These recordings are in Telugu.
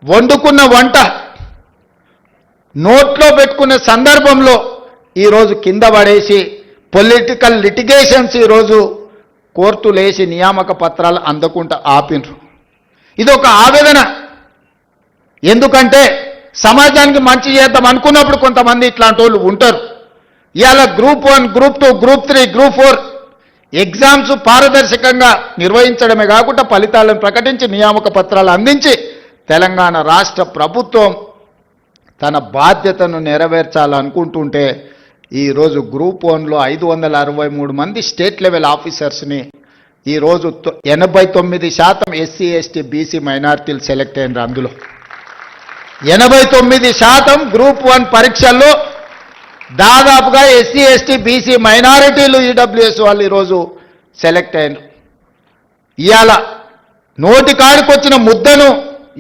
వండుకున్న వంట నోట్లో పెట్టుకునే సందర్భంలో ఈరోజు కింద పడేసి పొలిటికల్ లిటిగేషన్స్ ఈరోజు కోర్టులు వేసి నియామక పత్రాలు అందకుండా ఆపినరు. ఇది ఒక ఆవేదన. ఎందుకంటే సమాజానికి మంచి చేద్దాం అనుకున్నప్పుడు కొంతమంది ఇట్లాంటి వాళ్ళు ఉంటారు. ఇవాళ group 1, group 2, group 3, group 4 exams పారదర్శకంగా నిర్వహించడమే కాకుండా ఫలితాలను ప్రకటించి నియామక పత్రాలు అందించి తెలంగాణ రాష్ట్ర ప్రభుత్వం తన బాధ్యతను నెరవేర్చాలనుకుంటుంటే ఈరోజు గ్రూప్ 1లో 563 మంది స్టేట్ లెవెల్ ఆఫీసర్స్ని ఈరోజు 89% ఎస్సీ ఎస్టీ బీసీ మైనారిటీలు సెలెక్ట్ అయినారు. అందులో 89% గ్రూప్ 1 పరీక్షల్లో దాదాపుగా ఎస్సీ ఎస్టీ బీసీ మైనారిటీలు ఈడబ్ల్యూఎస్ వాళ్ళు ఈరోజు సెలెక్ట్ అయినారు. ఇవాళ నోటి కాడికొచ్చిన ముద్దను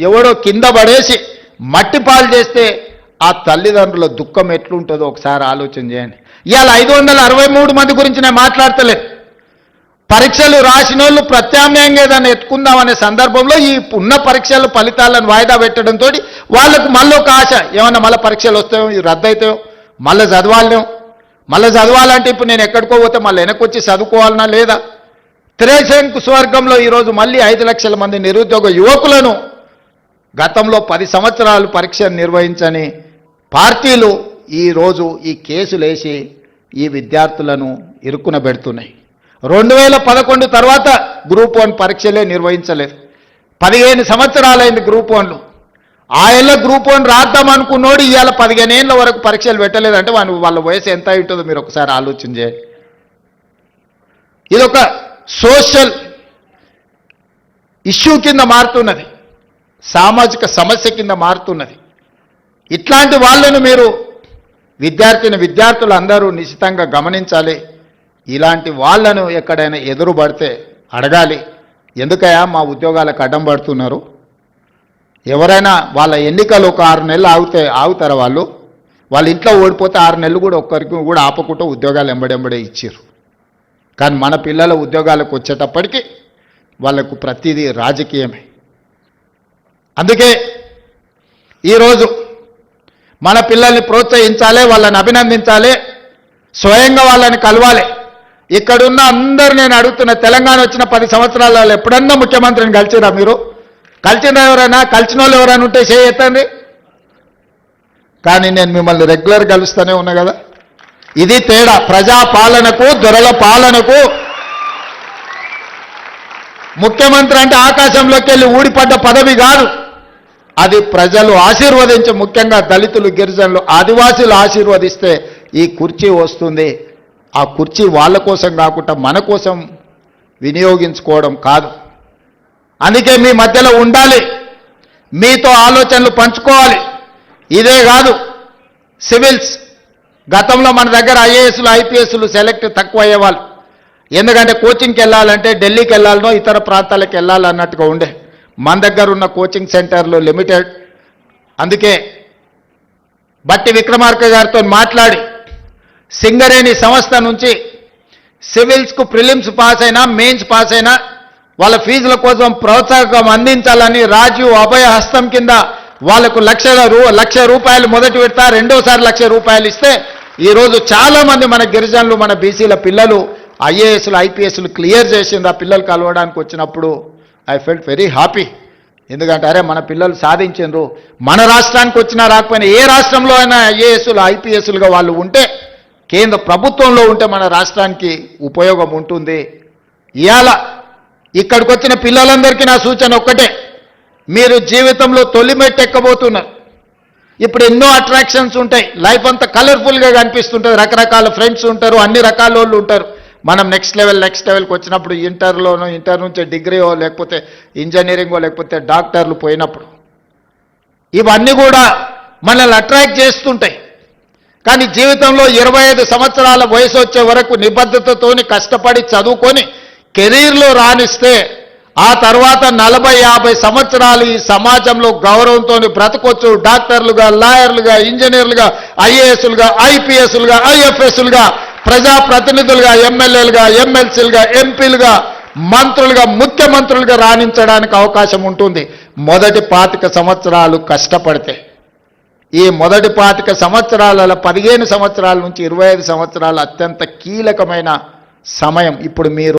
ఎవడో కింద పడేసి మట్టి పాలు చేస్తే ఆ తల్లిదండ్రుల దుఃఖం ఎట్లుంటుందో ఒకసారి ఆలోచన చేయండి. ఇవాళ 563 మంది గురించి నేను మాట్లాడతలేదు. పరీక్షలు రాసిన వాళ్ళు ప్రత్యామ్నాయంగా ఏదైనా ఎత్తుకుందామనే సందర్భంలో ఈ ఉన్న పరీక్షల ఫలితాలను వాయిదా పెట్టడంతో వాళ్ళకు మళ్ళీ ఒక ఆశ, ఏమన్నా మళ్ళీ పరీక్షలు వస్తాయో, ఇది రద్దు అవుతాయో, మళ్ళీ చదవాలేం, మళ్ళీ చదవాలంటే ఇప్పుడు నేను ఎక్కడికో పోతే మళ్ళీ వెనకొచ్చి చదువుకోవాలన్నా లేదా? త్రిశంకు స్వర్గంలో ఈరోజు మళ్ళీ 5 లక్షల మంది నిరుద్యోగ యువకులను గతంలో 10 సంవత్సరాలు పరీక్ష నిర్వహించని పార్టీలు ఈరోజు ఈ కేసులు వేసి ఈ విద్యార్థులను ఇరుక్కున పెడుతున్నాయి. 2011 తర్వాత గ్రూప్ 1 పరీక్షలే నిర్వహించలేదు. 15 సంవత్సరాలైంది గ్రూప్ 1లో. ఆయనలో గ్రూప్ 1 రాద్దాం అనుకున్నోడు ఇవాళ 15 ఏళ్ళ వరకు పరీక్షలు పెట్టలేదంటే వాళ్ళ వయసు ఎంత ఉంటుందో మీరు ఒకసారి ఆలోచన చేయండి. ఇదొక సోషల్ ఇష్యూ కింద మారుతున్నది, సామాజిక సమస్య కింద మారుతున్నది. ఇట్లాంటి వాళ్ళను మీరు విద్యార్థులు అందరూ నిశ్చితంగా గమనించాలి. ఇలాంటి వాళ్ళను ఎక్కడైనా ఎదురుపడితే అడగాలి, ఎందుకయ్యా మా ఉద్యోగాలకు అడ్డం పడుతున్నారు? ఎవరైనా వాళ్ళ ఎన్నికలు ఒక 6 నెలలు ఆగుతారా? వాళ్ళ ఇంట్లో ఓడిపోతే 6 నెలలు కూడా ఒక్కరికి కూడా ఆపకుండా ఉద్యోగాలు ఎంబడెంబడే ఇచ్చారు. కానీ మన పిల్లల ఉద్యోగాలకు వచ్చేటప్పటికి వాళ్ళకు ప్రతిదీ రాజకీయమే. అందుకే ఈరోజు మన పిల్లల్ని ప్రోత్సహించాలి, వాళ్ళని అభినందించాలి, స్వయంగా వాళ్ళని కలవాలి. ఇక్కడున్న అందరు నేను అడుగుతున్న, తెలంగాణ వచ్చిన 10 సంవత్సరాలలో ఎప్పుడన్నా ముఖ్యమంత్రిని కలిసిరా? మీరు కలిసిన ఎవరైనా? కలిసిన వాళ్ళు ఎవరైనా ఉంటే చేయొద్దండి. కానీ నేను మిమ్మల్ని రెగ్యులర్ కలుస్తూనే ఉన్నా కదా. ఇది తేడా. ప్రజాపాలనకు దొరల పాలనకు. ముఖ్యమంత్రి అంటే ఆకాశంలోకి వెళ్ళి ఊడిపడ్డ పదవి కాదు, అది ప్రజలు ఆశీర్వదించి, ముఖ్యంగా దళితులు, గిరిజనులు, ఆదివాసీలు ఆశీర్వదిస్తే ఈ కుర్చీ వస్తుంది. ఆ కుర్చీ వాళ్ళ కోసం కాకుండా మన కోసం వినియోగించుకోవడం కాదు. అందుకే మీ మధ్యలో ఉండాలి, మీతో ఆలోచనలు పంచుకోవాలి. ఇదే కాదు, సివిల్స్ గతంలో మన దగ్గర ఐఏఎస్లు ఐపీఎస్లు సెలెక్ట్ తక్కువ అయ్యేవాళ్ళు. ఎందుకంటే కోచింగ్కి వెళ్ళాలంటే ఢిల్లీకి వెళ్ళాలనో ఇతర ప్రాంతాలకు వెళ్ళాలన్నట్టుగా ఉండే. మన దగ్గర ఉన్న కోచింగ్ సెంటర్లు లిమిటెడ్. అందుకే బట్టి విక్రమార్క గారితో మాట్లాడి సింగరేణి సంస్థ నుంచి సివిల్స్కు ప్రిలిమ్స్ పాస్ అయినా మెయిన్స్ పాస్ అయినా వాళ్ళ ఫీజుల కోసం ప్రోత్సాహకం అందించాలని రాజీవ్ అభయ హస్తం కింద వాళ్లకు లక్ష రూపాయలు మొదటి విడత, రెండోసారి ₹1,00,000 ఇస్తే ఈరోజు చాలామంది మన గిరిజనులు, మన బీసీల పిల్లలు ఐఏఎస్లు ఐపీఎస్లు క్లియర్ చేసింది. ఆ పిల్లలు కలవడానికి వచ్చినప్పుడు ఐ ఫెల్ట్ వెరీ హ్యాపీ. ఎందుకంటే అరే మన పిల్లలు సాధించారు. మన రాష్ట్రానికి వచ్చినా రాకపోయినా ఏ రాష్ట్రంలో అయినా ఐఏఎస్లు ఐపీఎస్లుగా వాళ్ళు ఉంటే, కేంద్ర ప్రభుత్వంలో ఉంటే మన రాష్ట్రానికి ఉపయోగం ఉంటుంది. ఇవాళ ఇక్కడికి వచ్చిన పిల్లలందరికీ నా సూచన ఒక్కటే, మీరు జీవితంలో తొలి మెట్టు ఎక్కబోతున్నారు. ఇప్పుడు ఎన్నో అట్రాక్షన్స్ ఉంటాయి, లైఫ్ అంతా కలర్ఫుల్గా కనిపిస్తుంటుంది, రకరకాల ఫ్రెండ్స్ ఉంటారు, అన్ని రకాల వాళ్ళు ఉంటారు. మనం నెక్స్ట్ లెవెల్కి వచ్చినప్పుడు ఇంటర్ నుంచి డిగ్రీయో లేకపోతే ఇంజనీరింగో లేకపోతే డాక్టర్లు పోయినప్పుడు ఇవన్నీ కూడా మనల్ని అట్రాక్ట్ చేస్తుంటాయి. కానీ జీవితంలో 25 సంవత్సరాల వయసు వచ్చే వరకు నిబద్ధతతోని కష్టపడి చదువుకొని కెరీర్లో రాణిస్తే ఆ తర్వాత 40-50 సంవత్సరాలు ఈ సమాజంలో గౌరవంతో బ్రతకొచ్చు. డాక్టర్లుగా, లాయర్లుగా, ఇంజనీర్లుగా, ఐఏఎస్లుగా, ఐపీఎస్లుగా, ఐఎఫ్ఎస్లుగా, ప్రజాప్రతినిధులుగా, ఎమ్మెల్యేలుగా, ఎమ్మెల్సీలుగా, ఎంపీలుగా మంత్రులుగా ముఖ్యమంత్రులుగా రాణించడానికి అవకాశం ఉంటుంది మొదటి 25 సంవత్సరాలు కష్టపడితే. ఈ మొదటి 25 సంవత్సరాల 15 సంవత్సరాల నుంచి 25 సంవత్సరాలు అత్యంత కీలకమైన సమయం. ఇప్పుడు మీరు